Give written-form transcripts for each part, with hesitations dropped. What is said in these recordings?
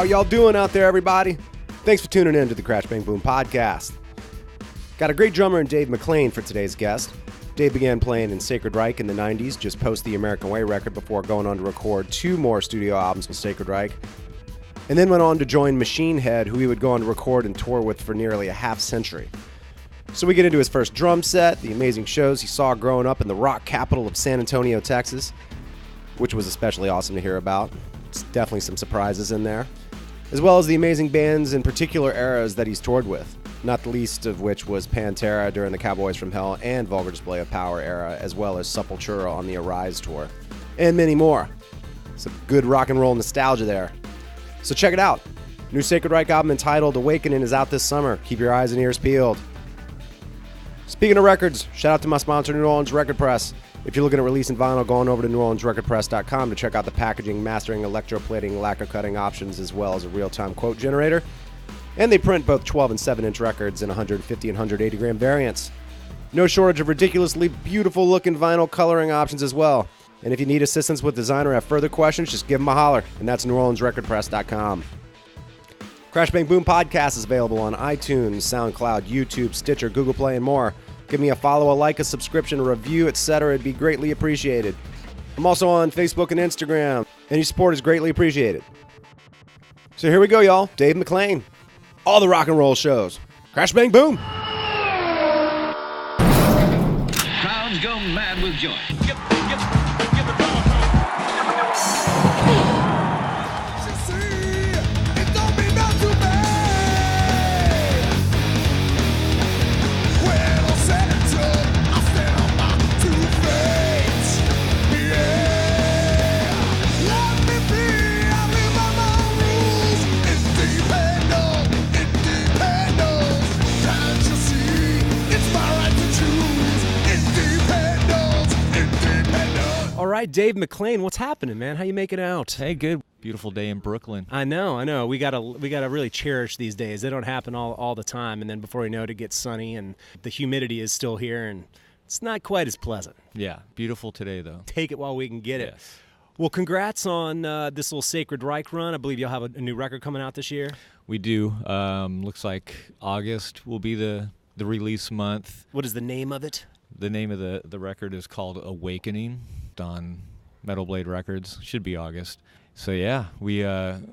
How y'all doing out there, everybody? Thanks for tuning in to the Crash Bang Boom podcast. Got a great drummer in Dave McClain for today's guest. Dave began playing in Sacred Reich in the 90s, just post the American Way record before going on to record 2 more studio albums with Sacred Reich, and then went on to join Machine Head, who he would go on to record and tour with for nearly a half century. So we get into his first drum set, the amazing shows he saw growing up in the rock capital of San Antonio, Texas, which was especially awesome to hear about. It's definitely some surprises in there, as well as the amazing bands in particular eras that he's toured with, not the least of which was Pantera during the Cowboys from Hell and Vulgar Display of Power era, as well as Sepultura on the Arise tour, and many more. Some good rock and roll nostalgia there. So check it out. New Sacred Reich album entitled Awakening is out this summer. Keep your eyes and ears peeled. Speaking of records, shout out to my sponsor, New Orleans Record Press. If you're looking at releasing vinyl, go on over to NewOrleansRecordPress.com to check out the packaging, mastering, electroplating, lacquer cutting options, as well as a real-time quote generator. And they print both 12 and 7-inch records in 150 and 180 gram variants. No shortage of ridiculously beautiful looking vinyl coloring options as well. And if you need assistance with design or have further questions, just give them a holler. And that's NewOrleansRecordPress.com. Crash Bang Boom podcast is available on iTunes, SoundCloud, YouTube, Stitcher, Google Play, and more. Give me a follow, a like, a subscription, a review, etc. It'd be greatly appreciated. I'm also on Facebook and Instagram. Any support is greatly appreciated. So here we go, y'all. Dave McClain. All the rock and roll shows. Crash Bang Boom. Crowds go mad with joy. All right, Dave McClain, what's happening, man? How you making out? Hey, good. Beautiful day in Brooklyn. I know. We gotta really cherish these days. They don't happen all the time, and then before you know it gets sunny, and the humidity is still here, and it's not quite as pleasant. Yeah, beautiful today, though. Take it while we can get it. Yes. Well, congrats on this little Sacred Reich run. I believe you'll have a new record coming out this year. We do. Looks like August will be the release month. What is the name of it? The name of the record is called Awakening on Metal Blade Records. Should be August. So yeah, we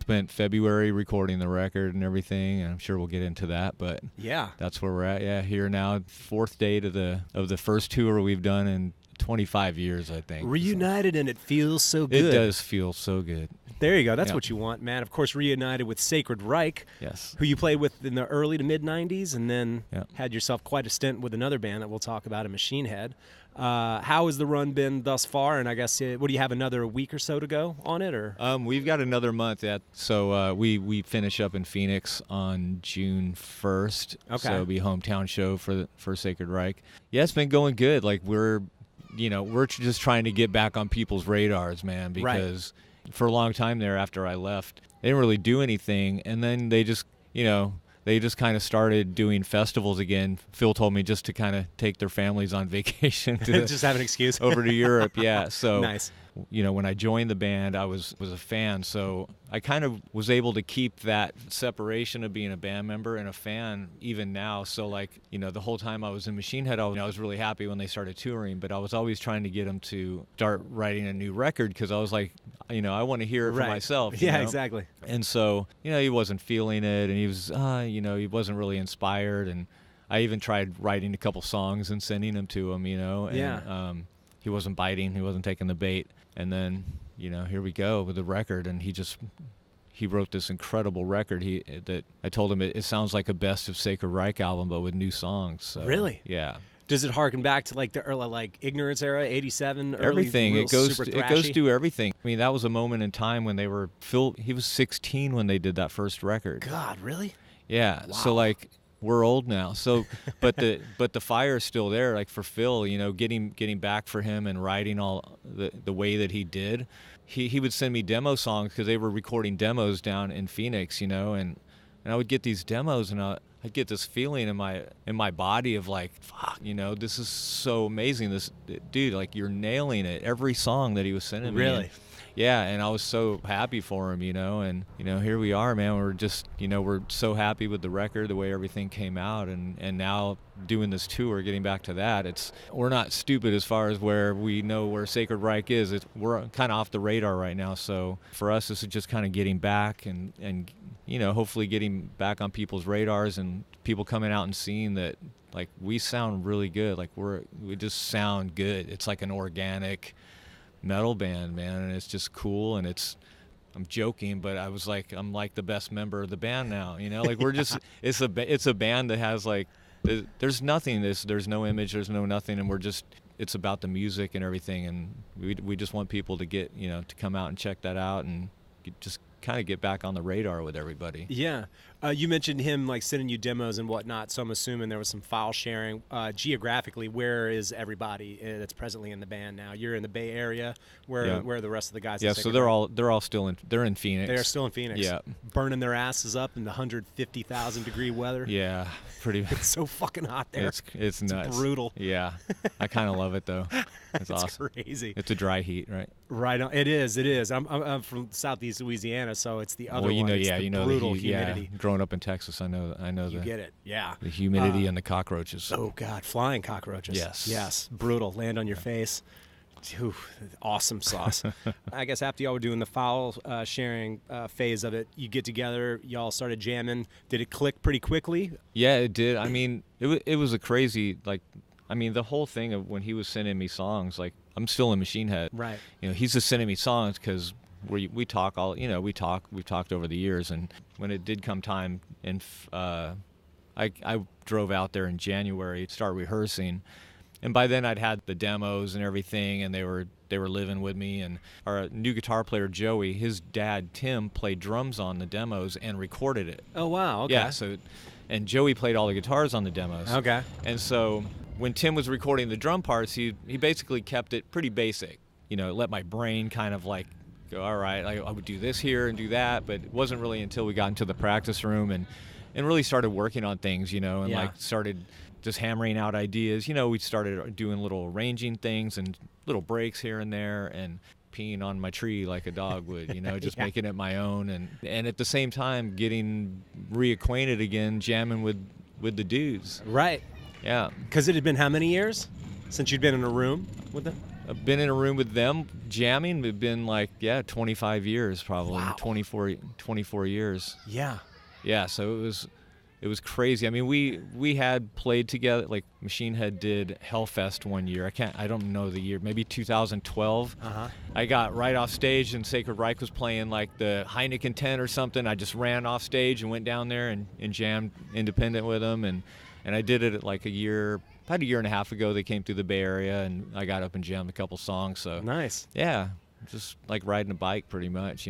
spent February recording the record and everything, and I'm sure we'll get into that, but yeah, that's where we're at. Yeah, here now, 4th day of the first tour we've done in 25 years, I think. Reunited, and it feels so good. It does feel so good. There you go. That's what you want, man. Of course, reunited with Sacred Reich, yes, who you played with in the early to mid-'90s, and then had yourself quite a stint with another band that we'll talk about in Machine Head. How has the run been thus far? And I guess, what do you have, another week or so to go on it? Or we've got another month. So we finish up in Phoenix on June 1st. Okay. So it'll be a hometown show for Sacred Reich. Yeah, it's been going good. Like we're just trying to get back on people's radars, man, because for a long time there after I left, they didn't really do anything, and then they just kind of started doing festivals again. Phil told me just to kind of take their families on vacation to just have an excuse over to Europe. Yeah, so nice. When I joined the band, I was a fan, so I kind of was able to keep that separation of being a band member and a fan even now. So the whole time I was in Machine Head, I was really happy when they started touring, but I was always trying to get them to start writing a new record because I was like, I want to hear it for myself. Yeah, exactly. And so, he wasn't feeling it, and he was, he wasn't really inspired, and I even tried writing a couple songs and sending them to him, and he wasn't biting, he wasn't taking the bait. And then, here we go with the record, and he wrote this incredible record. That I told him it sounds like a best of Sacred Reich album, but with new songs. So, really? Yeah. Does it harken back to the early Ignorance era, 87? Everything. It goes through everything. I mean, that was a moment in time when he was 16 when they did that first record. God, really? Yeah. Wow. So we're old now. So, but the fire is still there. Like for Phil, getting back for him and writing all the way that he did. He would send me demo songs because they were recording demos down in Phoenix, and I would get these demos and I'd get this feeling in my body of fuck, this is so amazing. This dude, you're nailing it. Every song that he was sending me. Really? Yeah, and I was so happy for him, and here we are, man. We're just, we're so happy with the record, the way everything came out, and now doing this tour, getting back to that, we're not stupid as far as where we know where Sacred Reich is. We're kind of off the radar right now, so for us, this is just kind of getting back and hopefully getting back on people's radars and people coming out and seeing that, like, we sound really good. Like, we just sound good. It's like an organic metal band, man, and it's just cool. And I'm joking, but I'm like the best member of the band now, like we're just it's a band that has, like, there's nothing, there's no image, there's no nothing, and it's about the music and everything, and we just want people to get, to come out and check that out and just kind of get back on the radar with everybody. Yeah. You mentioned him, like, sending you demos and whatnot, so I'm assuming there was some file sharing. Geographically, where is everybody that's presently in the band now? You're in the Bay Area. Where are the rest of the guys? Yeah, so they're all still in Phoenix. They're still in Phoenix. Yeah. Burning their asses up in the 150,000 degree weather. Yeah, pretty. It's so fucking hot there. It's nuts. Brutal. Yeah, I kind of love it though. It's awesome. Crazy. It's a dry heat, right? Right on. It is. I'm from southeast Louisiana, so it's the other one. Brutal humidity. Yeah, growing up in Texas, I know. You get it. Yeah. The humidity and the cockroaches. Oh God, flying cockroaches. Yes. Brutal. Land on your face. Ooh, awesome sauce. I guess after y'all were doing the file sharing phase of it, you get together, y'all started jamming. Did it click pretty quickly? Yeah, it did. I mean, it was a crazy, like, the whole thing of when he was sending me songs, like, I'm still in Machine Head. Right. He's just sending me songs because we talk we've talked over the years, and when it did come time, and I drove out there in January to start rehearsing. And by then I'd had the demos and everything, and they were living with me. And our new guitar player, Joey, his dad, Tim, played drums on the demos and recorded it. Oh, wow. Okay. Yeah, and Joey played all the guitars on the demos. Okay. And so when Tim was recording the drum parts, he basically kept it pretty basic. Let my brain kind of, like, go, all right, I would do this here and do that. But it wasn't really until we got into the practice room and really started working on things, and like started just hammering out ideas. We started doing little arranging things and little breaks here and there, and peeing on my tree like a dog would, just making it my own, and at the same time getting reacquainted again, jamming with the dudes. Right. Yeah. Because it had been how many years since you'd been in a room with them? I've been in a room with them jamming. It's been 25 years probably. Wow. 24 years. Yeah. Yeah, so it was crazy. I mean, we had played together. Like, Machine Head did Hellfest one year. I don't know the year. Maybe 2012. I got right off stage, and Sacred Reich was playing, like, the Heineken 10 or something. I just ran off stage and went down there and jammed independent with them. And I did it like about a year and a half ago. They came through the Bay Area, and I got up and jammed a couple songs. So nice. Yeah, just like riding a bike, pretty much.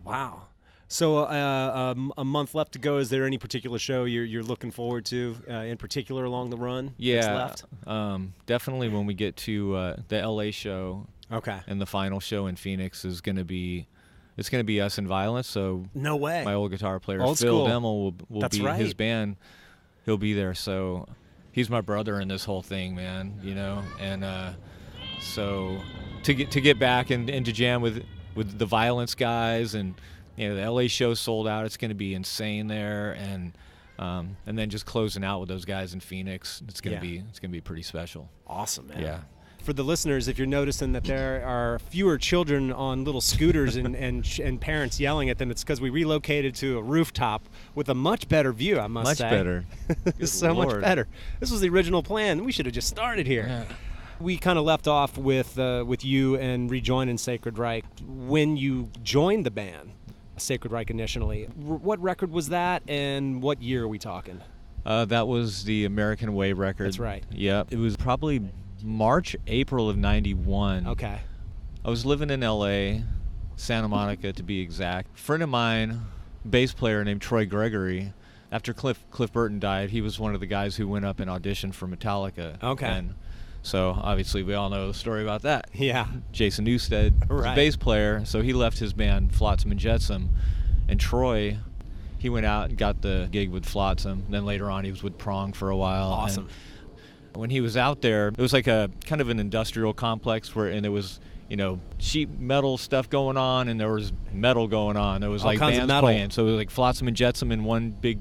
Wow. So a month left to go. Is there any particular show you're looking forward to in particular along the run? Yeah, that's left? Definitely when we get to the LA show. Okay. And the final show in Phoenix is going to be Us and Violence. So no way. My old guitar player Old Phil school. Demmel will That's be right. his band. He'll be there. So he's my brother in this whole thing, man. And so to get back and to jam with the Violence guys, and the LA show sold out. It's going to be insane there, and then just closing out with those guys in Phoenix. It's going to be pretty special. Awesome, man. Yeah. For the listeners, if you're noticing that there are fewer children on little scooters and parents yelling at them, it's because we relocated to a rooftop with a much better view, I must say. Much better. So Lord. much better. This was the original plan. We should have just started here. Yeah. We kind of left off with you and rejoining Sacred Reich. When you joined the band, Sacred Reich initially, what record was that, and what year are we talking? That was the American Way record. That's right. Yep. It was probably April of 91. Okay. I was living in LA, Santa Monica to be exact. A friend of mine, bass player named Troy Gregory, after Cliff Burton died, he was one of the guys who went up and auditioned for Metallica. Okay. And so obviously we all know the story about that. Yeah. Jason Newsted was a bass player, so he left his band Flotsam and Jetsam, and Troy, he went out and got the gig with Flotsam. Then later on he was with Prong for a while. Awesome. And when he was out there, it was like a kind of an industrial complex and it was, sheet metal stuff going on, and there was metal going on. There was All like kinds of bands metal. playing. So it was like Flotsam and Jetsam in one big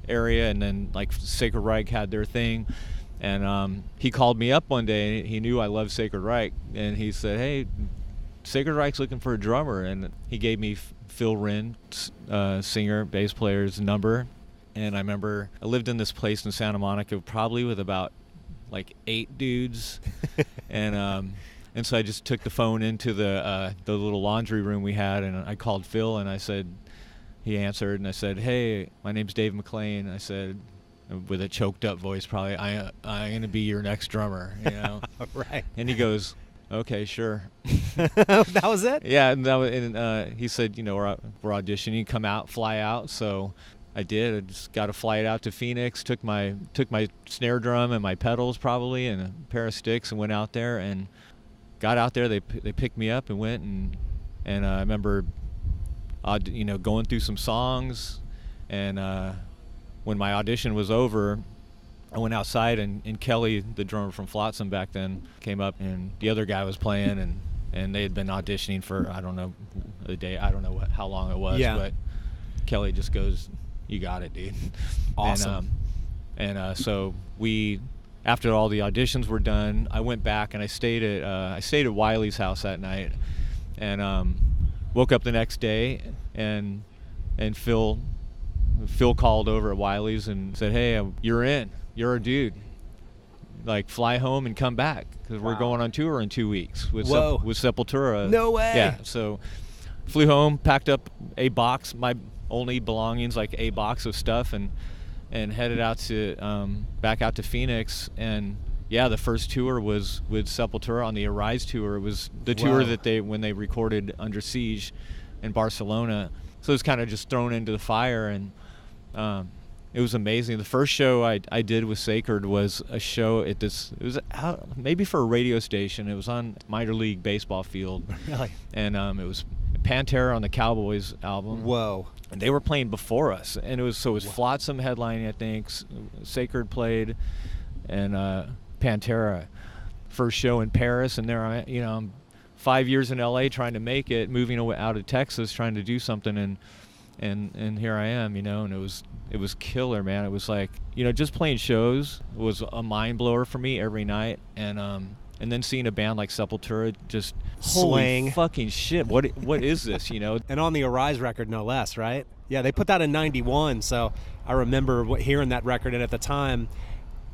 area, and then like Sacred Reich had their thing. And he called me up one day. He knew I loved Sacred Reich, and he said, "Hey, Sacred Reich's looking for a drummer." And he gave me Phil Wren, singer, bass player's number. And I remember I lived in this place in Santa Monica, probably with about like 8 dudes, and so I just took the phone into the little laundry room we had, and I called Phil, and I said, he answered, and I said, "Hey, my name's Dave McClain." I said, with a choked up voice, probably, I'm gonna be your next drummer, Right. And he goes, "Okay, sure." That was it? Yeah, and he said, we're auditioning, come out, fly out. So I did. I just got a flight out to Phoenix, took my snare drum and my pedals probably, and a pair of sticks, and went out there and got out there. They picked me up and went, and I remember, going through some songs, and when my audition was over, I went outside, and Kelly, the drummer from Flotsam back then, came up, and the other guy was playing, and they had been auditioning for, I don't know, a day. I don't know how long it was, but Kelly just goes, "You got it, dude." Awesome. So we, after all the auditions were done, I went back and I stayed at Wiley's house that night, and woke up the next day, and Phil called over at Wiley's and said, "Hey, you're in. You're a dude. Like, fly home and come back, because we're going on tour in 2 weeks with Sepultura." No way. Yeah. So flew home, packed up a box, my only belongings, like a box of stuff, and headed out to back out to Phoenix. And yeah, the first tour was with Sepultura on the Arise tour. It was the tour that when they recorded Under Siege in Barcelona. So it was kind of just thrown into the fire, and it was amazing. The first show I did with Sacred was a show at this, it was out, maybe for a radio station. It was on minor league baseball field. Really? And it was Pantera on the Cowboys album. Whoa. And they were playing before us, and it was Flotsam headlining, I think. Sacred played, and Pantera. First show in Paris, and there I'm 5 years in LA trying to make it, moving away out of Texas, trying to do something, and here I am, and it was killer, man. It was like, just playing shows was a mind blower for me every night, and then seeing a band like Sepultura just slaying. Holy fucking shit, what is this, And on the Arise record, no less, right? Yeah, they put that in '91, so I remember hearing that record, and at the time,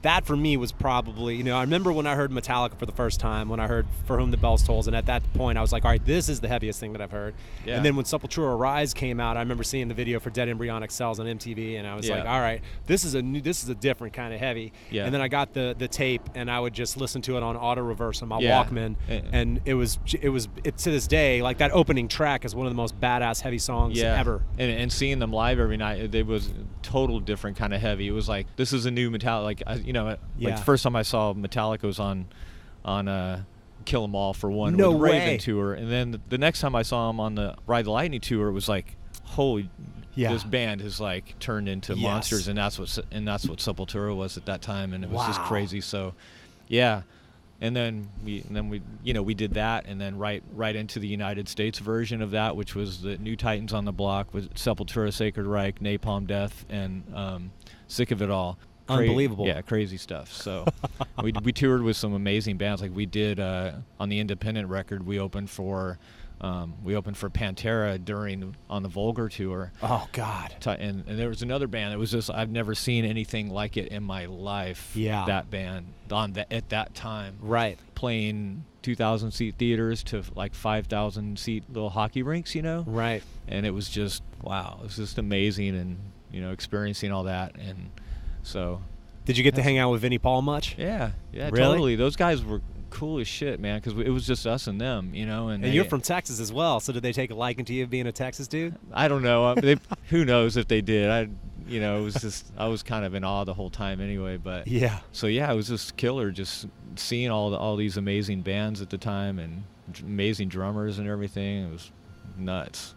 that for me was probably, I remember when I heard Metallica for the first time, when I heard For Whom the Bells Tolls, and at that point I was like, all right, this is the heaviest thing that I've heard. Yeah. And then when Sepultura Rise came out, I remember seeing the video for Dead Embryonic Cells on MTV, and I was like, all right, this is a different kind of heavy. Yeah. And then I got the tape, and I would just listen to it on auto reverse on my Walkman, and it was to this day, like, that opening track is one of the most badass heavy songs ever. And seeing them live every night, it was total different kind of heavy. It was like, this is a new Metallica, like, like the first time I saw Metallica was on Kill 'Em All for One with Raven tour, and then the next time I saw him on the Ride the Lightning tour, it was like, holy, this band has like turned into monsters, and that's what Sepultura was at that time, and it was just crazy. So, yeah. And then we did that, and then right into the United States version of that, which was the New Titans on the Block with Sepultura, Sacred Reich, Napalm Death, and Sick of It All. Unbelievable. Yeah, crazy stuff. So we toured with some amazing bands. Like we did on the independent record, we opened for Pantera on the Vulgar tour. Oh God! And there was another band that was just, I've never seen anything like it in my life. Yeah. That band at that time. Right. Playing 2,000 seat theaters to like 5,000 seat little hockey rinks, Right. And it was just, wow, it was just amazing, and experiencing all that. And so, did you get to hang out with Vinnie Paul much? Yeah, really? Totally. Those guys were cool as shit, man, because it was just us and them, And you're from Texas as well, so did they take a liking to you being a Texas dude? I don't know. Who knows if they did? It was just, I was kind of in awe the whole time anyway. But yeah. So yeah, it was just killer, just seeing all these amazing bands at the time, and amazing drummers and everything. It was nuts.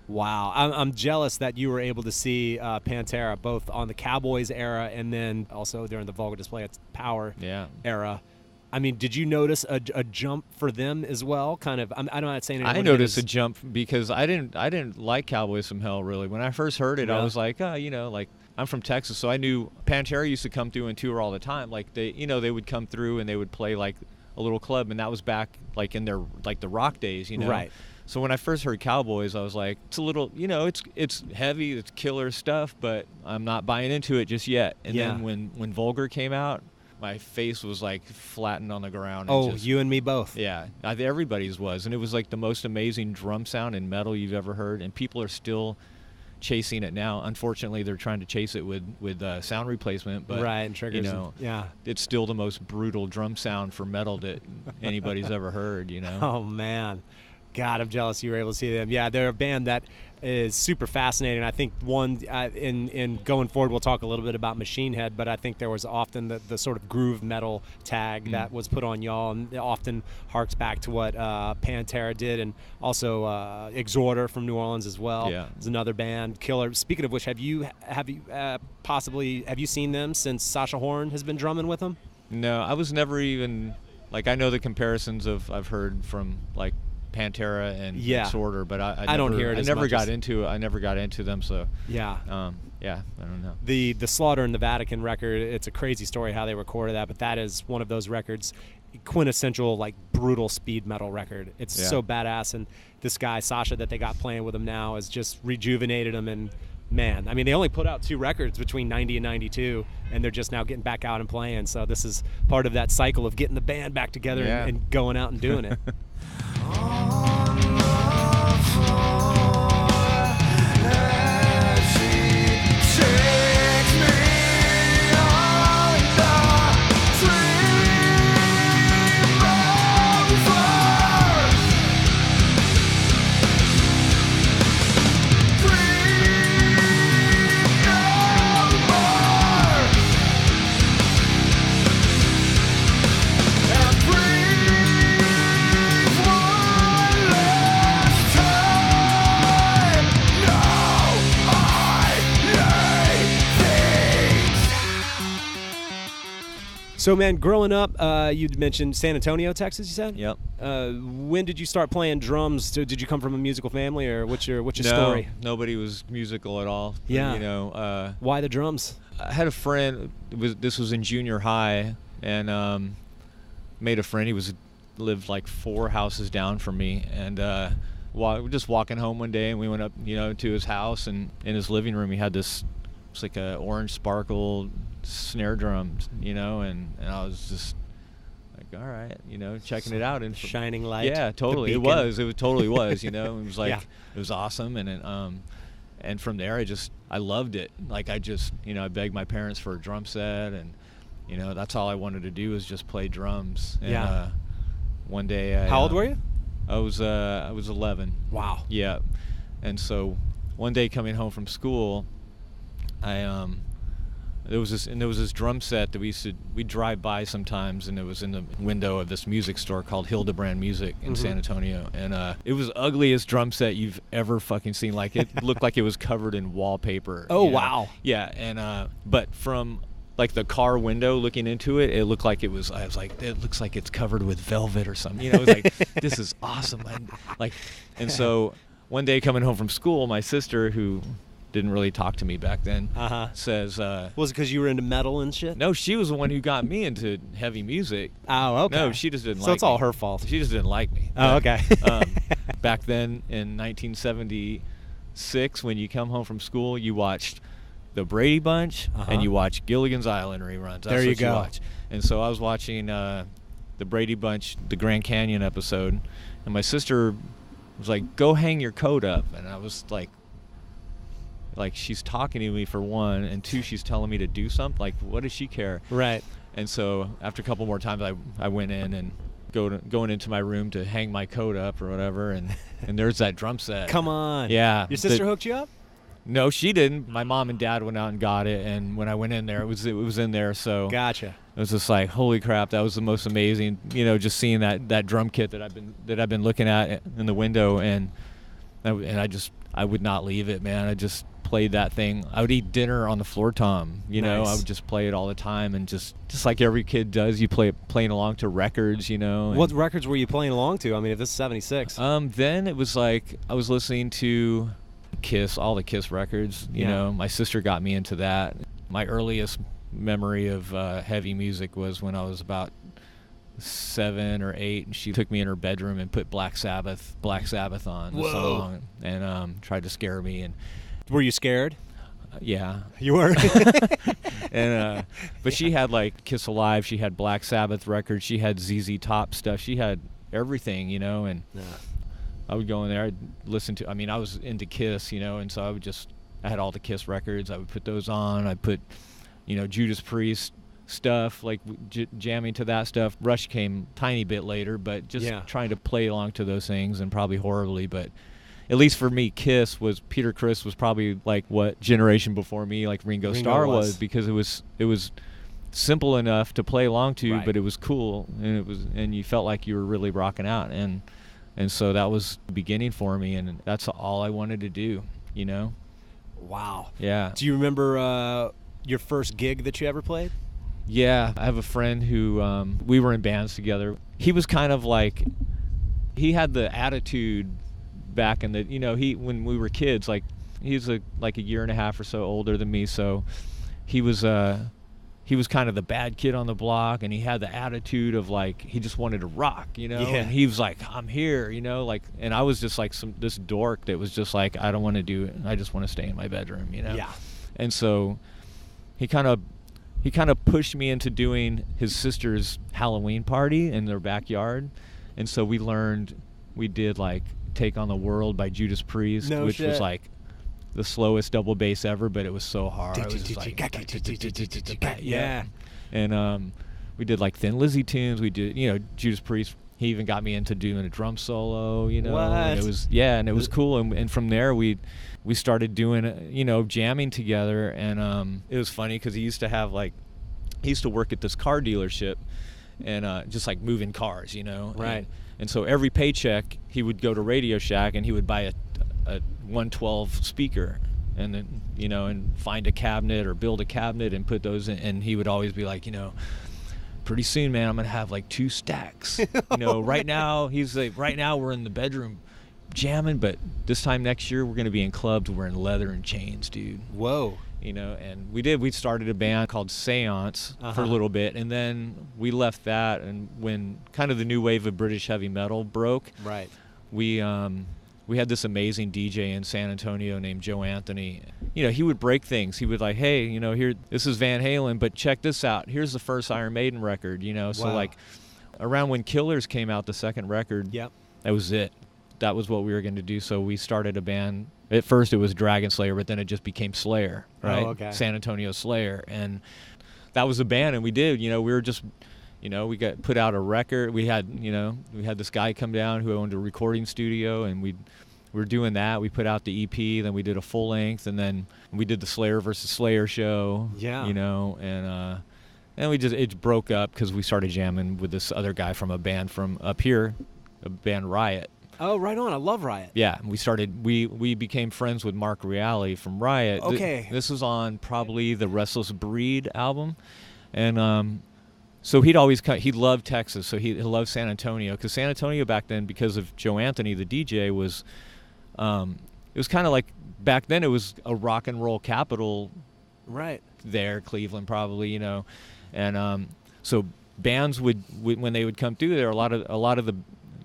Wow. I'm jealous that you were able to see Pantera both on the Cowboys era and then also during the Vulgar Display at Power era. I mean, did you notice a jump for them as well? Kind of. I'm not saying I noticed a jump because I didn't like Cowboys from Hell really. When I first heard it, I was like, like I'm from Texas, so I knew Pantera used to come through and tour all the time. Like they would come through and they would play like a little club, and that was back like in their like the rock days, Right. So when I first heard Cowboys, I was like, it's a little, it's heavy, it's killer stuff, but I'm not buying into it just yet. And then when Vulgar came out, my face was like flattened on the ground. And you and me both. Yeah, everybody's was, and it was like the most amazing drum sound in metal you've ever heard, and people are still chasing it now. Unfortunately, they're trying to chase it with sound replacement, but right, and triggers. It's still the most brutal drum sound for metal that anybody's ever heard. Oh man. God, I'm jealous you were able to see them. Yeah, they're a band that is super fascinating. I think in going forward, we'll talk a little bit about Machine Head, but I think there was often the sort of groove metal tag that was put on y'all, and it often harks back to what Pantera did, and also Exhorter from New Orleans as well. Yeah, is another band. Killer. Speaking of which, have you seen them since Sasha Horn has been drumming with them? No, I was never even I know the comparisons I've heard from like Pantera and Exhorter, but I don't hear it. I never got into them, so yeah. I don't know. The Slaughter in the Vatican record, it's a crazy story how they recorded that, but that is one of those records, quintessential like brutal speed metal record. It's so badass, and this guy Sasha that they got playing with him now has just rejuvenated him. And man, I mean, they only put out 2 records between 90 and 92, and they're just now getting back out and playing. So this is part of that cycle of getting the band back together and going out and doing it. So, man, growing up, you'd mentioned San Antonio, Texas, you said? Yep. When did you start playing drums? Did you come from a musical family, or what's your story? Nobody was musical at all. Yeah. Why the drums? I had a friend, this was in junior high, and made a friend. He lived like 4 houses down from me, and we were just walking home one day, and we went up, to his house, and in his living room he had this, it's like a orange sparkle snare drum, and I was just like, all right, checking it out, and shining light. Yeah, totally. It totally was, it was like, it was awesome. And from there I loved it. Like I begged my parents for a drum set, and that's all I wanted to do was just play drums. And one day how old were you? I was 11. Wow. Yeah. And so one day coming home from school, there was this drum set that we'd drive by sometimes, and it was in the window of this music store called Hildebrand Music in San Antonio, and it was the ugliest drum set you've ever fucking seen. Like it looked like it was covered in wallpaper. Oh wow. Yeah, and but from like the car window looking into it, it looked like I was like, it looks like it's covered with velvet or something. It was like, this is awesome. And so one day coming home from school, my sister, who didn't really talk to me back then, says, was it because you were into metal and shit? No, she was the one who got me into heavy music. Oh, okay. No, she just didn't like me. So it's all her fault. She just didn't like me. Oh, okay. Back then in 1976, when you come home from school, you watched the Brady Bunch and you watched Gilligan's Island reruns. That's there you what go. Watch. And so I was watching the Brady Bunch, the Grand Canyon episode, and my sister was like, go hang your coat up. And I was like, she's talking to me for one, and two, she's telling me to do something. Like, what does she care? Right. And so after a couple more times, I went in and going into my room to hang my coat up or whatever, and there's that drum set. Come on. Yeah. Your sister hooked you up? No, she didn't. My mom and dad went out and got it, and when I went in there, it was in there. So gotcha. It was just like, holy crap, that was the most amazing. Just seeing that drum kit that I've been looking at in the window, and I would not leave it, man. I just played that thing. I would eat dinner on the floor tom. You know, I would just play it all the time, and just like every kid does, you playing along to records. You know. What records were you playing along to? I mean, if this is '76. Then it was like I was listening to Kiss, all the Kiss records. You know, my sister got me into that. My earliest memory of heavy music was when I was about 7 or 8, and she took me in her bedroom and put Black Sabbath on the song, and tried to scare me. And were you scared? Yeah, you were. And but she had like Kiss Alive, she had Black Sabbath records, she had ZZ Top stuff, she had everything, you know. And I would go in there, I'd listen to. I mean, I was into Kiss, you know, and so I had all the Kiss records. I would put those on. I put, you know, Judas Priest stuff, like jamming to that stuff. Rush came tiny bit later, but just trying to play along to those things, and probably horribly, but at least for me, Kiss was, Peter Criss was probably like what generation before me, like Ringo Starr was, because it was simple enough to play along to, but it was cool, and you felt like you were really rocking out, and so that was the beginning for me, and that's all I wanted to do, you know. Wow. Yeah. Do you remember your first gig that you ever played? Yeah, I have a friend who we were in bands together. He was kind of like, he had the attitude back in the, you know, when we were kids, like he's like a year and a half or so older than me, so he was kind of the bad kid on the block, and he had the attitude of like he just wanted to rock, you know. And he was like, I'm here, you know, like, and I was just like this dork that was just like, I don't want to do it, I just want to stay in my bedroom, you know. Yeah. And so he kind of pushed me into doing his sister's Halloween party in their backyard. And so we did like Take on the World by Judas Priest, which was like the slowest double bass ever, but it was so hard. It was just like, yeah. And we did like Thin Lizzy tunes. We did, you know, Judas Priest. He even got me into doing a drum solo, you know. What? And it was cool. And from there we started doing, you know, jamming together. And it was funny because he used to work at this car dealership, and just like moving cars, you know. Right. And so every paycheck he would go to Radio Shack and he would buy a 112 speaker, and then, you know, and find a cabinet or build a cabinet and put those in. And he would always be like, you know, pretty soon, man, I'm gonna have like 2 stacks. You know, right now he's like, right now we're in the bedroom jamming, but this time next year we're gonna be in clubs wearing leather and chains, dude. Whoa. You know, and we started a band called Seance for a little bit, and then we left that, and when kind of the new wave of British heavy metal broke, we had this amazing DJ in San Antonio named Joe Anthony. You know, he would break things. He would like, hey, you know, here, this is Van Halen, but check this out. Here's the first Iron Maiden record, you know. So like around when Killers came out, the second record, that was it. That was what we were going to do. So we started a band. At first it was Dragon Slayer, but then it just became Slayer, right? Oh, okay. San Antonio Slayer. And that was a band, and we did, you know, we were just, you know, we got put out a record. We had this guy come down who owned a recording studio, and we were doing that. We put out the EP, then we did a full length, and then we did the Slayer versus Slayer show. Yeah. You know, and it broke up because we started jamming with this other guy from a band from up here, a band Riot. Oh, right on. I love Riot. Yeah, we became friends with Mark Reale from Riot. Okay. This was on probably the Restless Breed album, and so he'd always he loved Texas, so he loved San Antonio, because San Antonio back then, because of Joe Anthony, the DJ, was it was kind of like, back then it was a rock and roll capital. Right. There, Cleveland probably, you know, and so bands would when they would come through there, a lot of the,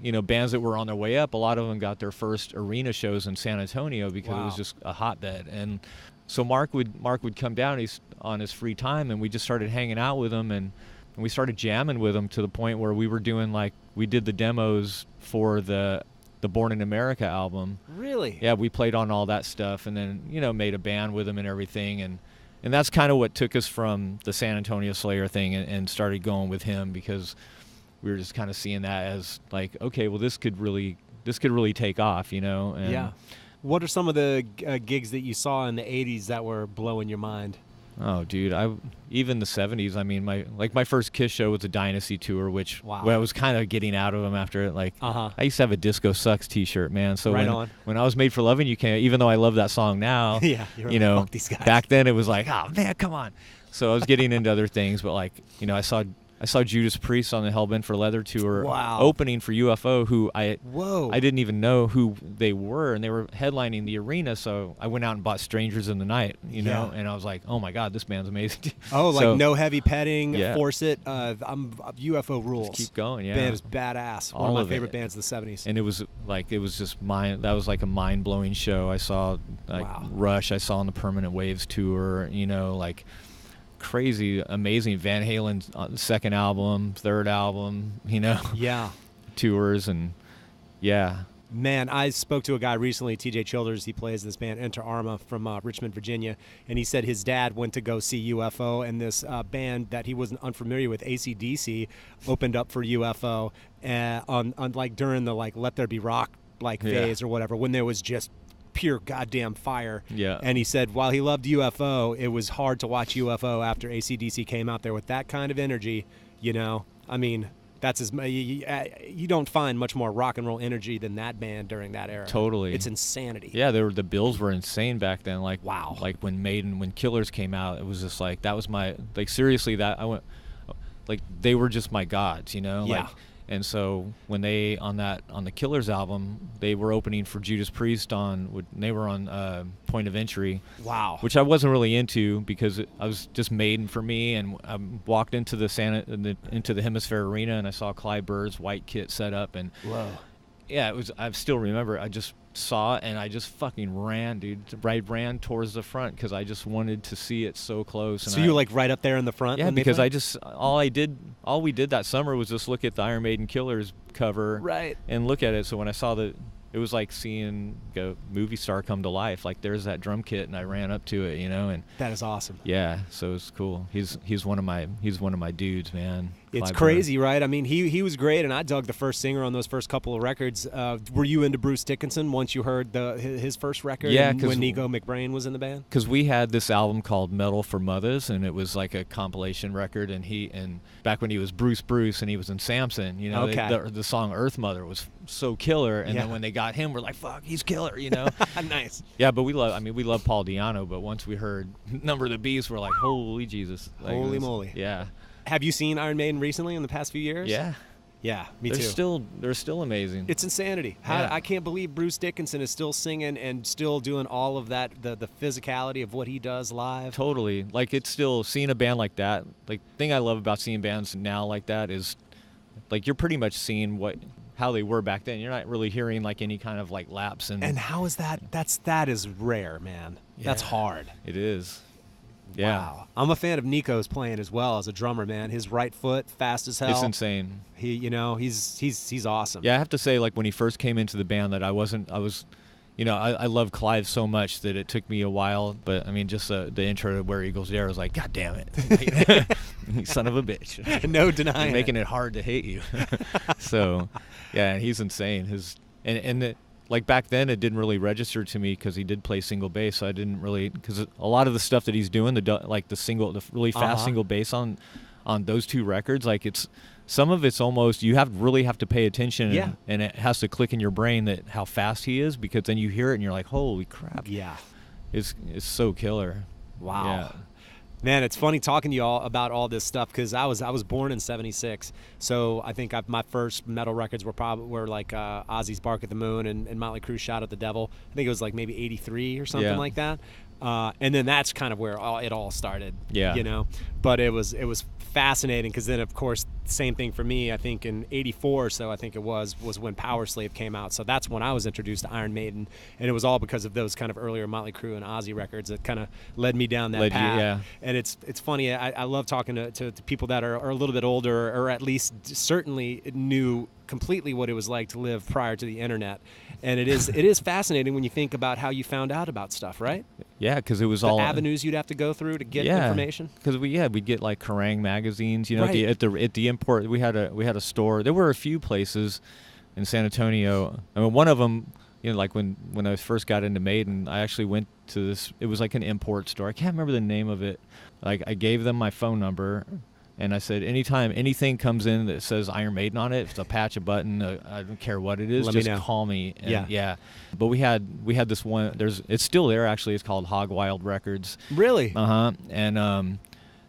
you know, bands that were on their way up, a lot of them got their first arena shows in San Antonio because it was just a hotbed. And so Mark would come down, he's on his free time, and we just started hanging out with him, and we started jamming with him to the point where we were doing, like, we did the demos for the Born in America album. Really? Yeah, we played on all that stuff, and then, you know, made a band with him and everything, and that's kind of what took us from the San Antonio Slayer thing and started going with him, because we were just kind of seeing that as like, okay, well, this could really take off, you know. And yeah. What are some of the gigs that you saw in the 80s that were blowing your mind? Oh, dude, even the 70s. I mean, my first Kiss show was the Dynasty tour, which I was kind of getting out of them after it. Like, I used to have a Disco Sucks T-shirt, man. So when I was Made for Loving You Can, even though I love that song now, you know, fuck these guys. Back then it was like, oh man, come on. So I was getting into other things, but like, you know, I saw Judas Priest on the Hellbent for Leather tour, opening for UFO, who I didn't even know who they were, and they were headlining the arena. So I went out and bought Strangers in the Night, you know, and I was like, oh my God, this band's amazing. Like no heavy petting, force it. UFO rules. Just keep going, yeah. Band is badass. One of my favorite bands of the 70s. And it was just that was like a mind blowing show. I saw Rush. I saw on the Permanent Waves tour, you know, like. Crazy, amazing Van Halen's second album, third album, you know, tours, and man, I spoke to a guy recently, TJ Childers. He plays this band Enter Arma from Richmond, Virginia, and he said his dad went to go see UFO, and this band that he wasn't unfamiliar with, AC/DC, opened up for UFO on like during the like Let There Be Rock like phase or whatever, when there was just pure goddamn fire. And he said while he loved UFO, it was hard to watch UFO after AC/DC came out there with that kind of energy, you know. I mean, that's you don't find much more rock and roll energy than that band during that era. Totally. It's insanity. Yeah, the bills were insane back then. Like, wow. Like when Killers came out, it was just like, that was my, like, seriously, that I went, like, they were just my gods, you know. Like, and so when they on the Killers album, they were opening for Judas Priest they were on Point of Entry. Wow. Which I wasn't really into because I was just Maiden for me, and I walked into the Hemisphere Arena and I saw Clyde Bird's white kit set up, and yeah, it was. I still remember. I just saw it and I just fucking ran, dude. I ran towards the front because I just wanted to see it so close. And so you were like right up there in the front? Yeah, because all we did that summer was just look at the Iron Maiden Killers cover, and look at it. So when I saw it was like seeing a movie star come to life. Like, there's that drum kit, and I ran up to it, you know. And that is awesome. Yeah, so it's cool. He's one of my dudes, man. It's crazy, right? I mean, he was great, and I dug the first singer on those first couple of records. Were you into Bruce Dickinson once you heard his first record? Yeah, when Nico McBrain was in the band. Because we had this album called Metal for Mothers, and it was like a compilation record. And back when he was Bruce, and he was in Samson, you know, the song Earth Mother was so killer. And then when they got him, we're like, fuck, he's killer, you know. Nice. Yeah, but we love Paul Di'Anno. But once we heard Number of the Beast, we're like, holy Jesus, like, holy moly. Yeah. Have you seen Iron Maiden recently in the past few years? Yeah. Yeah, me too. They're still amazing. It's insanity. I can't believe Bruce Dickinson is still singing and still doing all of that, the physicality of what he does live. Totally. Like, it's still seeing a band like that. Like, the thing I love about seeing bands now like that is, like, you're pretty much seeing how they were back then. You're not really hearing like any kind of like lapse. And how is that? That is rare, man. Yeah, that's hard. It is. Yeah. Wow. I'm a fan of Nico's playing as well as a drummer, man. His right foot, fast as hell. It's insane. He's awesome. Yeah, I have to say, like, when he first came into the band, that I love Clive so much that it took me a while. But I mean, just the intro to Where Eagles Dare was like, God damn it, you son of a bitch. No denying. You're making it hard to hate you. So, yeah, he's insane. Like, back then, it didn't really register to me because he did play single bass. So I didn't really, because a lot of the stuff that he's doing, the really fast single bass on those two records, like, some of it's almost, you really have to pay attention, and it has to click in your brain that how fast he is, because then you hear it and you're like, holy crap. Yeah. It's so killer. Wow. Yeah. Man, it's funny talking to you all about all this stuff because I was born in '76, so I think my first metal records were like Ozzy's Bark at the Moon and Motley Crue's Shout at the Devil. I think it was like maybe '83 or something like that. And then that's kind of where it all started. Yeah. You know, but it was fascinating because then, of course, same thing for me. I think in '84 or so, I think it was when Power Slave came out. So that's when I was introduced to Iron Maiden, and it was all because of those kind of earlier Motley Crue and Ozzy records that kind of led me down that path. And it's funny. I love talking to people that are a little bit older, or at least certainly knew completely what it was like to live prior to the internet. And it is fascinating when you think about how you found out about stuff, right? Yeah, because it was the all avenues you'd have to go through to get information. Because we'd get like Kerrang magazines, you know, at the import. We had a store. There were a few places in San Antonio. I mean, one of them like when I first got into Maiden, I actually went to this. It was like an import store. I can't remember the name of it. Like I gave them my phone number, and I said, anytime anything comes in that says Iron Maiden on it, if it's a patch, a button, I don't care what it is, just call me. And yeah. But we had this one. It's still there actually. It's called Hog Wild Records. Really? And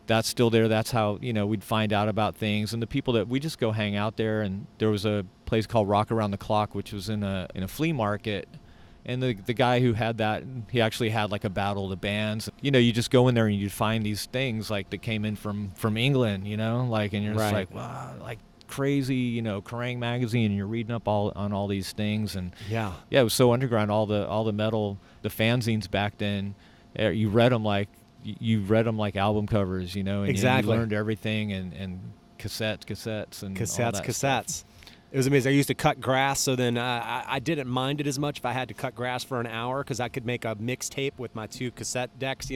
that's still there. That's how we'd find out about things, and the people that we just go hang out there. And there was a place called Rock Around the Clock, which was in a flea market. And the guy who had that, he actually had like a battle of the bands. You just go in there and you find these things like that came in from England, like, and you're just like, wow, like crazy, Kerrang! Magazine, and you're reading up on all these things. And it was so underground. All the metal, the fanzines back then, you read them like album covers, and exactly. you learned everything, and cassettes and all that cassettes. Stuff. It was amazing. I used to cut grass, so then I didn't mind it as much if I had to cut grass for an hour, because I could make a mixtape with my 2 cassette decks,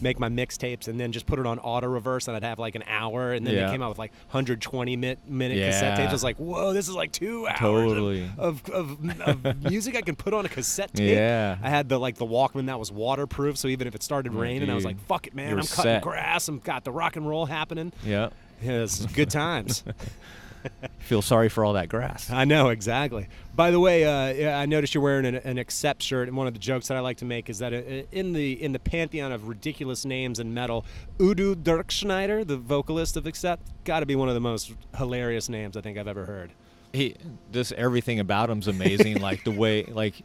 make my mixtapes and then just put it on auto reverse, and I'd have like an hour, and then they came out with like 120-minute cassette tapes. I was like, whoa, this is like 2 hours of music I can put on a cassette tape. Yeah. I had the Walkman that was waterproof, so even if it started raining, I was like, fuck it, man, I'm cutting grass. I'm got the rock and roll happening. Yeah. It's good times. Feel sorry for all that grass. I know, exactly. By the way, I noticed you're wearing an Accept shirt, and one of the jokes that I like to make is that in the pantheon of ridiculous names in metal, Udo Dirkschneider, the vocalist of Accept, got to be one of the most hilarious names I think I've ever heard. Everything about him's amazing. Like the way, like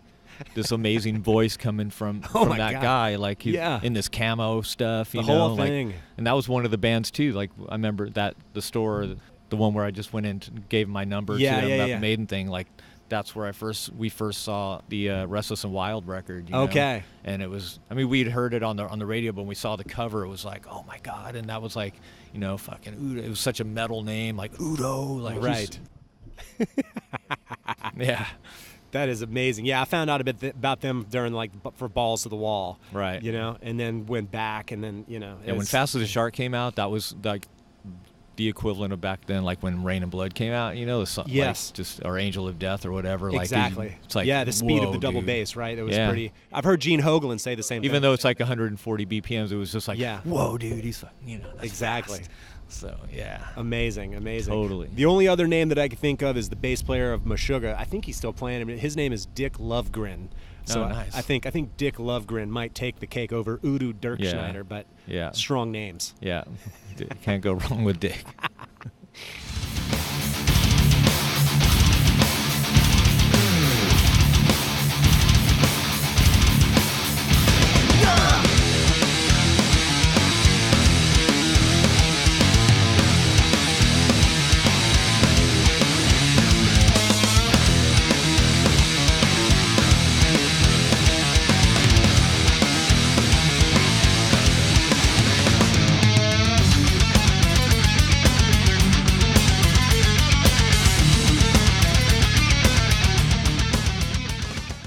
this amazing voice coming from that guy, like he's in this camo stuff, the whole thing. And that was one of the bands too. Like I remember that the store. The one where I just went in and gave my number to them about the Maiden thing, like that's where we first saw the Restless and Wild record. Okay. And it was, we'd heard it on the radio, but when we saw the cover, it was like, oh my God, and that was like, fucking Udo. It was such a metal name, like Udo, like right. Yeah. That is amazing. Yeah, I found out a bit about them during for Balls to the Wall. Right. And then went back, and then when Fast as a Shark came out, that was like the equivalent of back then, like when Rain and Blood came out, the song, yes, or Angel of Death or whatever. Exactly. Like, it's like, the speed of the double dude. bass, right? It was pretty. I've heard Gene Hoglan say the same thing. Even though it's like 140 BPMs, it was just like, whoa, dude, he's like, that's exactly. fast. So yeah, amazing. Totally. The only other name that I can think of is the bass player of Meshuggah. I think he's still playing. His name is Dick Lovegren. So nice. I think Dick Lovegren might take the cake over Udo Dirkschneider, but strong names. Yeah, can't go wrong with Dick.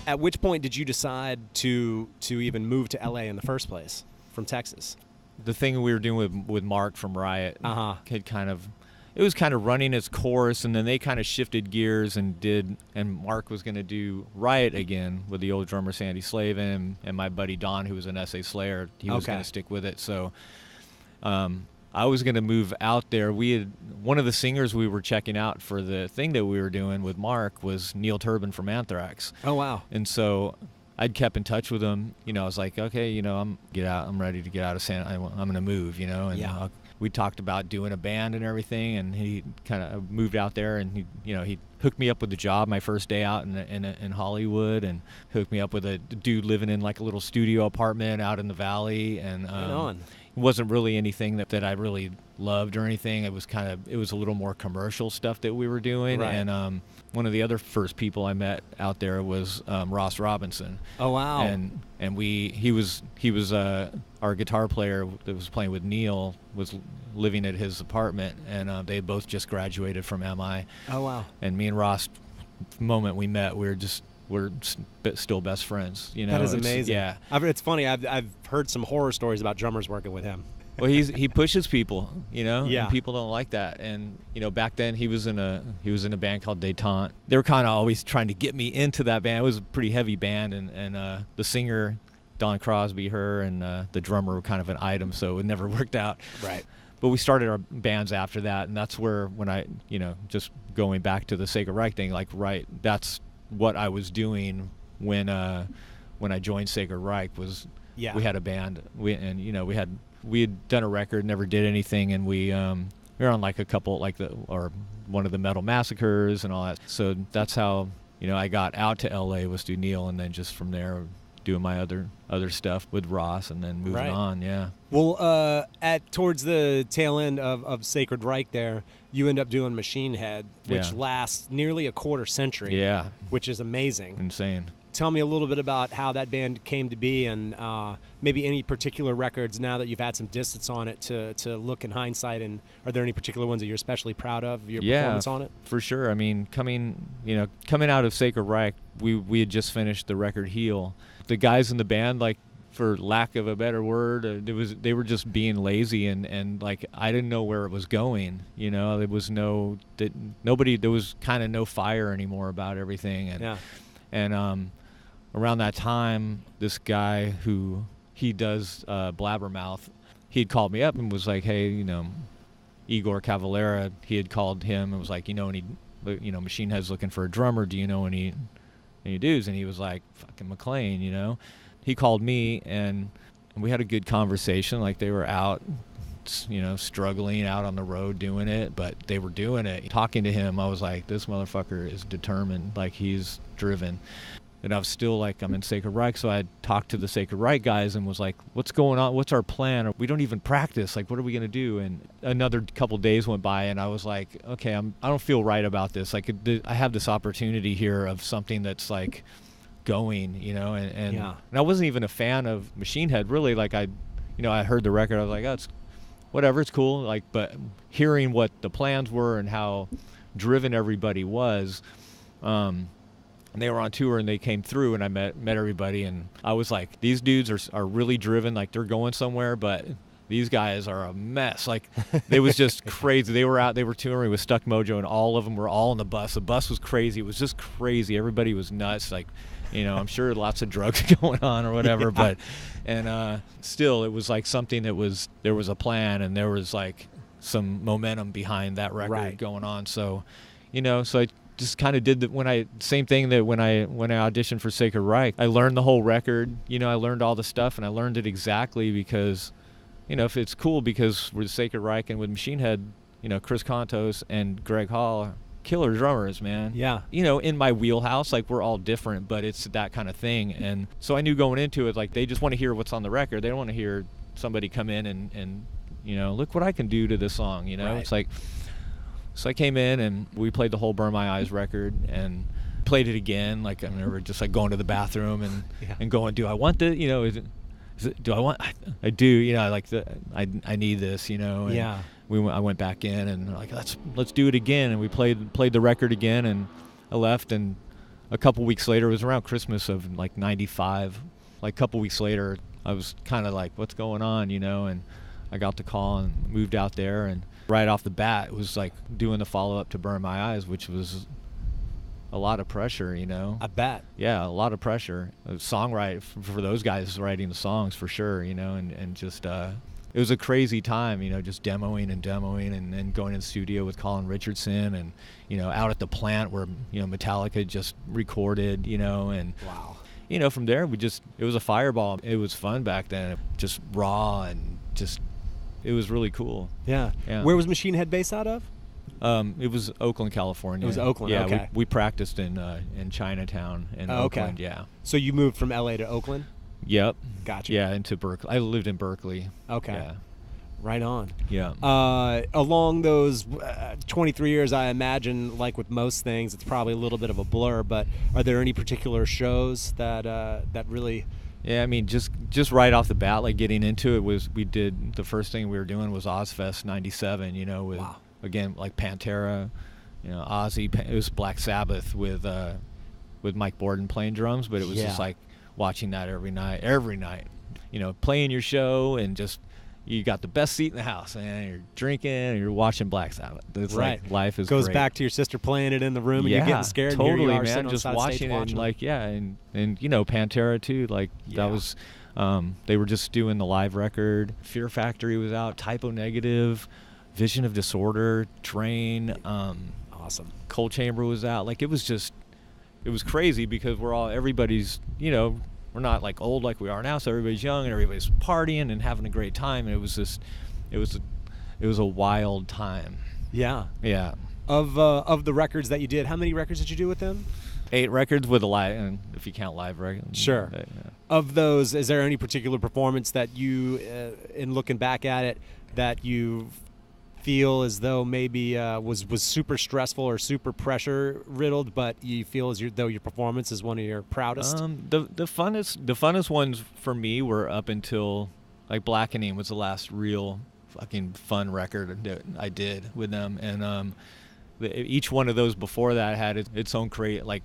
At which point did you decide to even move to LA in the first place from Texas? The thing we were doing with Mark from Riot had it was kind of running its course, and then they kind of shifted gears and Mark was going to do Riot again with the old drummer Sandy Slavin and my buddy Don, who was an SA Slayer. He was going to stick with it. So I was going to move out there. One of the singers we were checking out for the thing that we were doing with Mark was Neil Turbin from Anthrax. Oh, wow. And so I'd kept in touch with him. I was like, okay, I'm ready to get out of I'm going to move, and we talked about doing a band and everything, and he kind of moved out there, and he hooked me up with a job my first day out in Hollywood, and hooked me up with a dude living in like a little studio apartment out in the valley, and it wasn't really anything that I really loved or anything. It was a little more commercial stuff that we were doing. Right. And one of the other first people I met out there was Ross Robinson. Oh, wow. And he was our guitar player that was playing with Neil was living at his apartment, and they both just graduated from MI. Oh, wow. And me and Ross, the moment we met, we're still best friends. That is amazing. Yeah. It's funny. I've heard some horror stories about drummers working with him. Well, he pushes people, Yeah. and people don't like that. And back then he was in a band called Détente. They were kind of always trying to get me into that band. It was a pretty heavy band, and the singer, Don Crosby, her, and the drummer were kind of an item, so it never worked out. Right. But we started our bands after that, and that's where when I, just going back to the Sacred Reich thing, that's what I was doing when I joined Sacred Reich was. Yeah. We had a band, we had done a record, never did anything, and we were on like a couple or one of the Metal Massacres and all that. So that's how I got out to LA was through Neil, and then just from there doing my other stuff with Ross, and then moving on. Yeah. Well, towards the tail end of Sacred Reich, there you end up doing Machine Head, which lasts nearly a quarter century. Yeah. Which is amazing. Insane. Tell me a little bit about how that band came to be, and maybe any particular records now that you've had some distance on it to look in hindsight, and are there any particular ones that you're especially proud of your performance on it? For sure. I mean, coming out of Sacred Reich, we had just finished the record Heal. The guys in the band, for lack of a better word, they were just being lazy, and I didn't know where it was going. There was there was kind of no fire anymore about everything, and around that time, this guy who he does Blabbermouth, he had called me up and was like, hey, Igor Cavalera, he had called him and was like, Machine Head's looking for a drummer. Do you know any dudes? And he was like, fucking McClain, He called me and we had a good conversation. Like they were out, struggling out on the road doing it, but they were doing it. Talking to him, I was like, this motherfucker is determined, he's driven. And I was still I'm in Sacred Reich, so I talked to the Sacred Reich guys and was like, what's going on? What's our plan? We don't even practice. What are we going to do? And another couple days went by, and I was like, okay, I don't feel right about this. I have this opportunity here of something that's going, and I wasn't even a fan of Machine Head, really. I heard the record, I was like, oh, it's whatever, it's cool. But hearing what the plans were and how driven everybody was, and they were on tour and they came through and I met everybody, and I was like, these dudes are really driven, they're going somewhere, but these guys are a mess. It was just crazy. They were touring with Stuck Mojo, and all of them were all on the bus. The bus was crazy. It was just crazy. Everybody was nuts. I'm sure lots of drugs going on or whatever, but still it was something there was a plan, and there was some momentum behind that record going on. So, so I just kind of did same thing that when I auditioned for Sacred Reich, I learned the whole record. I learned all the stuff, and I learned it exactly because, if it's cool because we're the Sacred Reich, and with Machine Head, Chris Kontos and Greg Hall are killer drummers, man. Yeah. In my wheelhouse, we're all different, but it's that kind of thing. And so I knew going into it, they just want to hear what's on the record. They don't want to hear somebody come in and look what I can do to this song, It's so I came in and we played the whole Burn My Eyes record and played it again. I remember just going to the bathroom and going, do I want this? Do I want? I do. I need this. And I went back in and let's do it again. And we played the record again, and I left. And a couple weeks later, it was around Christmas of '95. A couple weeks later, I was kind of what's going on? And I got the call and moved out there, and right off the bat, it was doing the follow-up to Burn My Eyes, which was a lot of pressure, I bet. Yeah, a lot of pressure. Songwrite for those guys writing the songs for sure, and just it was a crazy time, just demoing and then going in the studio with Colin Richardson and out at the plant where Metallica just recorded, and wow. From there it was a fireball. It was fun back then, just raw and just. It was really cool. Yeah. Where was Machine Head based out of? It was Oakland, California. It was Oakland, yeah, okay. We practiced in Chinatown in Oakland, okay. Yeah. So you moved from LA to Oakland? Yep. Gotcha. Yeah, into Berkeley. I lived in Berkeley. Okay. Yeah. Right on. Yeah. Along those 23 years, I imagine, with most things, it's probably a little bit of a blur, but are there any particular shows that really... Yeah, I mean, just right off the bat, getting into it we did, the first thing we were doing was Ozfest '97, with, wow. Again, Pantera, Ozzy, it was Black Sabbath with Mike Borden playing drums, but it was just watching that every night, playing your show and just, you got the best seat in the house, and you're drinking and you're watching Black Sabbath. It's right. like life is goes great. back to your sister playing it in the room and yeah, you're getting scared. Totally, and here you are man. on Just side watching stage it, and you know, Pantera too. Like that was, they were just doing the live record. Fear Factory was out. Typo Negative, Vision of Disorder, Drain. Awesome. Cold Chamber was out. Like it was crazy because everybody's, you know, we're not like old like we are now, so everybody's young and everybody's partying and having a great time, and it was a wild time. Yeah. Yeah. Of the records that you did, how many records did you do with them? 8 records with a live, and if you count live records. Sure. Yeah. Of those, is there any particular performance that you, in looking back at it, that you feel as though maybe was super stressful or super pressure riddled, but you feel as though your performance is one of your proudest? The funnest ones for me were up until like Blackening was the last real fucking fun record that I did with them, and each one of those before that had its own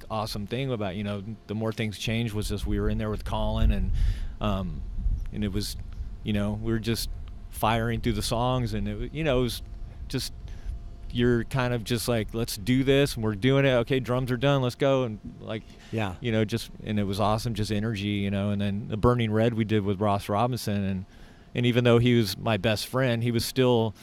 awesome thing about, you know, the more things changed was just we were in there with Colin, and it was, you know, we were just firing through the songs, and it was just, you're kind of just like, let's do this, and we're doing it. Okay, drums are done, let's go. And like, yeah, you know, and it was awesome, just energy, you know. And then the Burning Red we did with Ross Robinson, and even though he was my best friend, he was still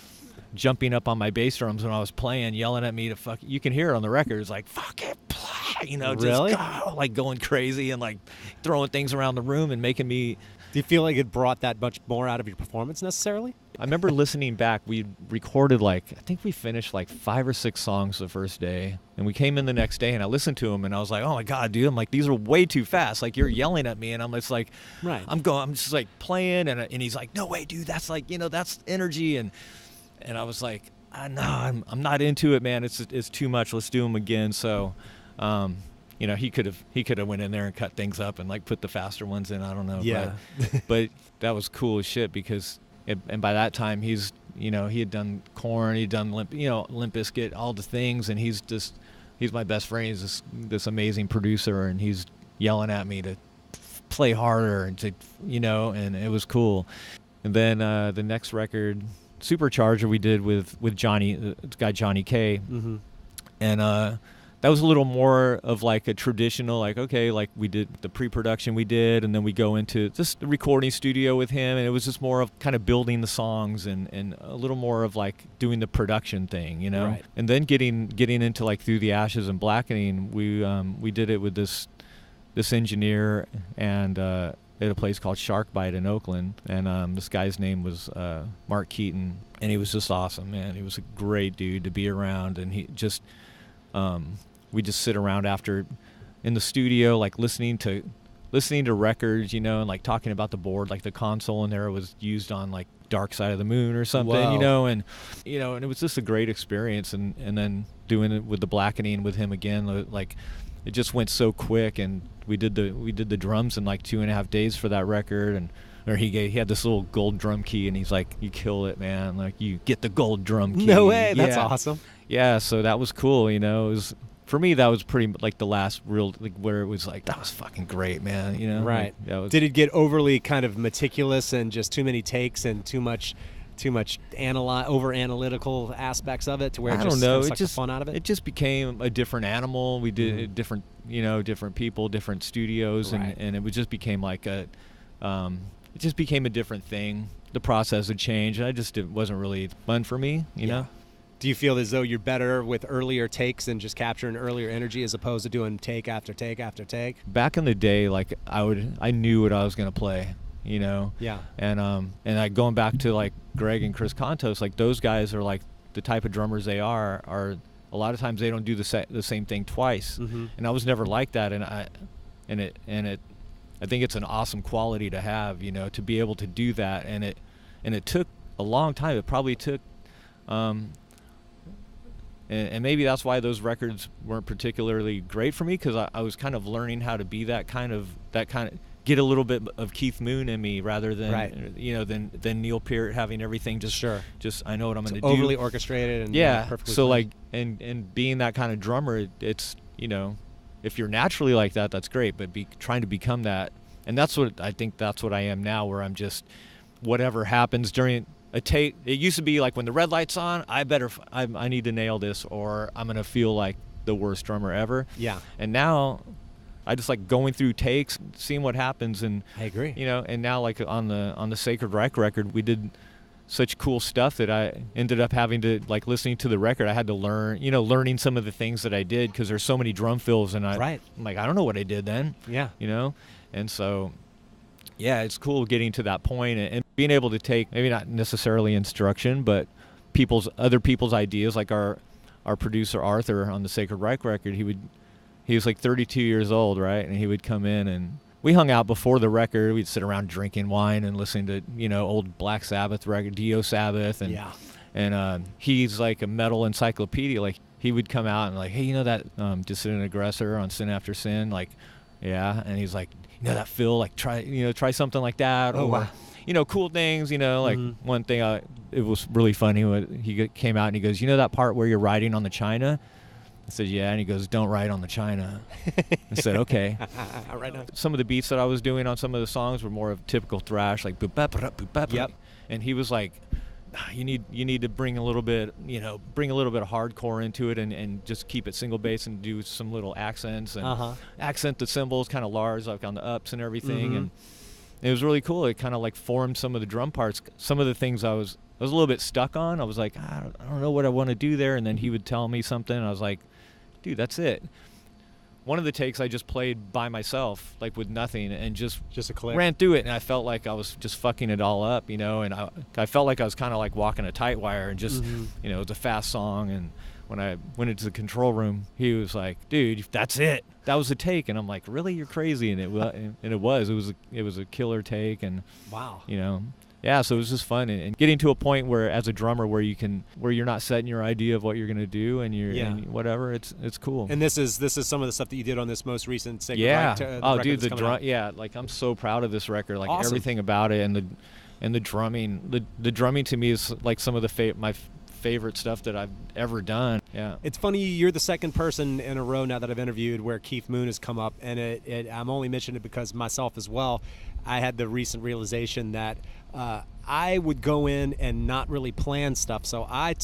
jumping up on my bass drums when I was playing, yelling at me to fuck. You can hear it on the record. It's like, fuck it, play, you know, really? Just go, like going crazy and like throwing things around the room and making me. Do you feel like it brought that much more out of your performance necessarily? I remember listening back, we recorded I think we finished 5 or 6 songs the first day, and we came in the next day and I listened to them and I was like, oh my God, dude, I'm like, these are way too fast. Like, you're yelling at me, and I'm just like, right. I'm just like playing, and he's like, no way, dude, that's like, you know, that's energy. And I was like, no, I'm not into it, man. It's too much. Let's do them again. So, you know, he could have went in there and cut things up and like put the faster ones in. I don't know. Yeah. But that was cool as shit because, and by that time he's, you know, he had done Korn, he'd done Limp Bizkit, all the things, and he's my best friend. He's this amazing producer, and he's yelling at me to play harder and to, you know, and it was cool. And then the next record, Supercharger, we did with Johnny, this guy Johnny K, mm-hmm. and that was a little more of like a traditional, like, okay, like we did the pre-production we did, and then we go into just the recording studio with him, and it was just more of kind of building the songs and a little more of like doing the production thing, you know. Right. And then getting into like Through the Ashes and Blackening, we did it with this engineer and at a place called Sharkbite in Oakland, and this guy's name was Mark Keaton, and he was just awesome, man. He was a great dude to be around, and he just we just sit around after in the studio, like listening to records, you know, and like talking about the board, like the console in there was used on like Dark Side of the Moon or something. Wow. and it was just a great experience, and then doing it with the Blackening with him again, like it just went so quick, and we did the drums in like 2.5 days for that record, or he had this little gold drum key, and he's like, you kill it, man, like you get the gold drum key. No way. That's yeah. awesome. Yeah, so that was cool, you know. It was, for me, that was pretty like the last real, like, where it was like, that was fucking great, man, you know. Right. Like, Did it get overly kind of meticulous and just too many takes and too much over analytical aspects of it to where it just sucked the fun out of it? It just became a different animal. We did different people, different studios, right. and it just became like it just became a different thing. The process had changed, and it wasn't really fun for me, you know. Do you feel as though you're better with earlier takes and just capturing earlier energy as opposed to doing take after take after take? Back in the day, like I knew what I was gonna play, you know. Yeah. And I going back to like Greg and Chris Contos, like those guys are like the type of drummers they are a lot of times they don't do the same thing twice. Mm-hmm. And I was never like that, and I think it's an awesome quality to have, you know, to be able to do that, and it took a long time. It probably took and maybe that's why those records weren't particularly great for me, because I was kind of learning how to be that kind of get a little bit of Keith Moon in me rather than right. you know than Neil Peart having everything just I know what I'm going to do, overly orchestrated and perfectly so planned. Like and being that kind of drummer, it's, you know, if you're naturally like that, that's great, but trying to become that, and that's what I think, that's what I am now, where I'm just whatever happens during a take. It used to be like when the red light's on, I need to nail this, or I'm gonna feel like the worst drummer ever. Yeah. And now I just like going through takes, seeing what happens, and I agree. You know, and now like on the Sacred Reich record, we did such cool stuff that I ended up having to, like, listening to the record, I had to learning some of the things that I did, because there's so many drum fills, and I'm like, I don't know what I did then. Yeah. You know? And so, yeah, it's cool getting to that point and being able to take, maybe not necessarily instruction, but other people's ideas, like our producer Arthur on the Sacred Reich record, he was like 32 years old, right? And he would come in, and we hung out before the record. We'd sit around drinking wine and listening to, you know, old Black Sabbath record, Dio Sabbath. And he's like a metal encyclopedia. Like, he would come out and like, hey, you know that Dissident Aggressor on Sin After Sin? Like, yeah. And he's like, you know that Phil? Like, try something like that. Oh, or, wow. You know, cool things, you know, like one thing, it was really funny. He came out and he goes, you know that part where you're riding on the China? I said, yeah. And he goes, don't ride on the China. I said, okay. Right on. Some of the beats that I was doing on some of the songs were more of typical thrash, like boop bap boop bap. Yep. And he was like, you need to bring a little bit of hardcore into it, and just keep it single bass and do some little accents and accent the cymbals kind of large, like on the ups and everything. And it was really cool. It kind of like formed some of the drum parts. Some of the things I was a little bit stuck on. I was like, I don't know what I want to do there. And then he would tell me something, and I was like, dude, that's it. One of the takes I just played by myself, like with nothing, and just a click. Ran through it, and I felt like I was just fucking it all up, you know, and I felt like I was kind of like walking a tight wire, and just, you know, it's a fast song. And when I went into the control room, he was like, dude, that's it. That was the take. And I'm like, really? You're crazy. And it was a killer take. And wow, you know, yeah, so it was just fun, and getting to a point where, as a drummer, where you're not setting your idea of what you're gonna do, and and whatever. It's cool. And this is some of the stuff that you did on this most recent Sacred Reich. Oh, dude, the drum. Yeah, like, I'm so proud of this record. Like, awesome. Everything about it, and the drumming. The drumming to me is like some of the my favorite stuff that I've ever done. Yeah. It's funny, you're the second person in a row now that I've interviewed where Keith Moon has come up, and I'm only mentioning it because myself as well, I had the recent realization that I would go in and not really plan stuff, so I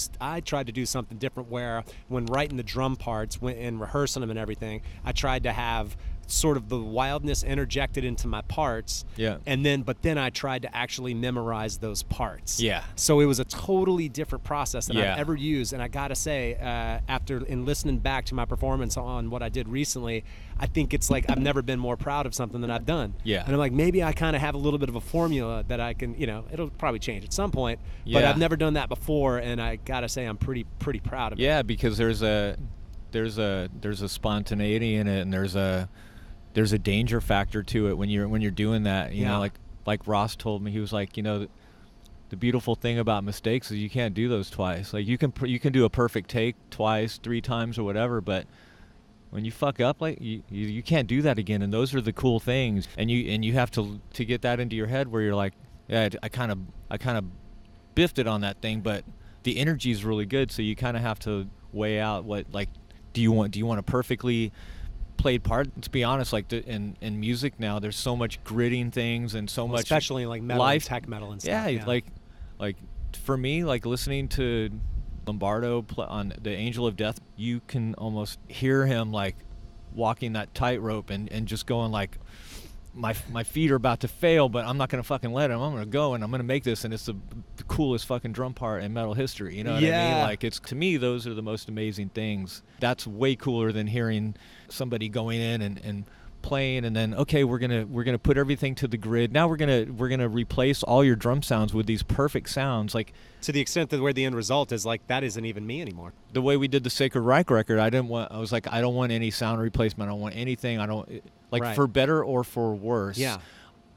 tried to do something different, where when writing the drum parts and rehearsing them and everything, I tried to have sort of the wildness interjected into my parts. Yeah. But then I tried to actually memorize those parts. Yeah. So it was a totally different process than I've ever used. And I gotta say, after listening back to my performance on what I did recently, I think it's like I've never been more proud of something that I've done. Yeah. And I'm like, maybe I kind of have a little bit of a formula that I can, you know, it'll probably change at some point. But I've never done that before, and I gotta say I'm pretty proud of it. Yeah, because there's a spontaneity in it, and there's a danger factor to it when you're doing that. You know, like Ross told me, he was like, you know, the beautiful thing about mistakes is you can't do those twice. Like, you can do a perfect take twice, 3 times, or whatever, but when you fuck up, like, you can't do that again. And those are the cool things. And you have to get that into your head, where you're like, yeah, I kind of biffed it on that thing, but the energy is really good. So you kind of have to weigh out what, like, do you want a perfectly played part? To be honest, like, in music now, there's so much gritting things, and so much, especially like metal, and tech metal and stuff. Yeah, like for me, like, listening to Lombardo on the Angel of Death, you can almost hear him like walking that tightrope and just going like, my feet are about to fail, but I'm not gonna fucking let him. I'm gonna go, and I'm gonna make this, and it's the coolest fucking drum part in metal history. You know what I mean? Like, it's, to me, those are the most amazing things. That's way cooler than hearing somebody going in and playing, and then, okay, we're gonna put everything to the grid. Now we're gonna replace all your drum sounds with these perfect sounds, like, to the extent that where the end result is like, that isn't even me anymore. The way we did the Sacred Reich record, I was like, I don't want any sound replacement. I don't want anything. I don't, like, for better or for worse. Yeah.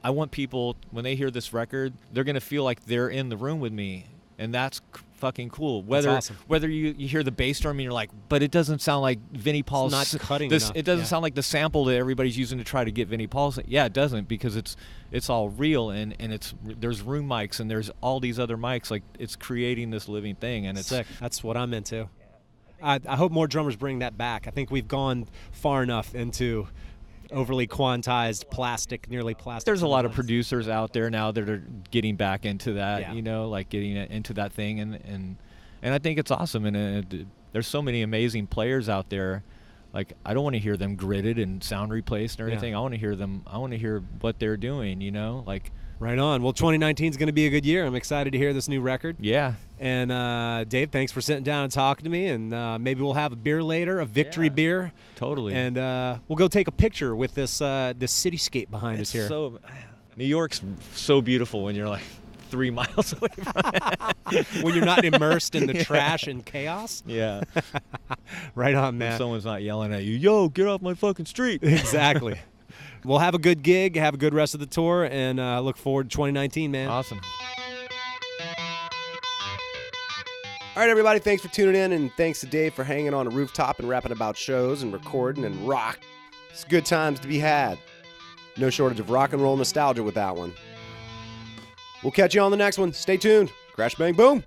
I want people, when they hear this record, they're gonna feel like they're in the room with me, and that's fucking cool. Whether you hear the bass drum and you're like, but it doesn't sound like Vinnie Paul's. It's not cutting enough. It doesn't sound like the sample that everybody's using to try to get Vinnie Paul's. Yeah, it doesn't, because it's all real, and there's room mics, and there's all these other mics. Like, it's creating this living thing, and it's sick. That's what I'm into. I hope more drummers bring that back. I think we've gone far enough into overly quantized plastic, nearly plastic. There's a lot of producers out there now that are getting back into that, Yeah. you know, like getting into that thing, and I think it's awesome. And there's so many amazing players out there. Like, I don't want to hear them gridded and sound replaced or anything. I want to hear them. I want to hear what they're doing, you know, like. Right on. Well, 2019 is going to be a good year. I'm excited to hear this new record. Yeah. And Dave, thanks for sitting down and talking to me. And maybe we'll have a beer later, a victory beer. Totally. And we'll go take a picture with this cityscape behind us here. So, New York's so beautiful when you're like 3 miles away from it. When you're not immersed in the trash and chaos. Yeah. Right on, When man. someone's not yelling at you, yo, get off my fucking street. Exactly. We'll have a good gig, have a good rest of the tour, and look forward to 2019, man. Awesome. All right, everybody, thanks for tuning in, and thanks to Dave for hanging on a rooftop and rapping about shows and recording and rock. It's good times to be had. No shortage of rock and roll nostalgia with that one. We'll catch you on the next one. Stay tuned. Crash, bang, boom.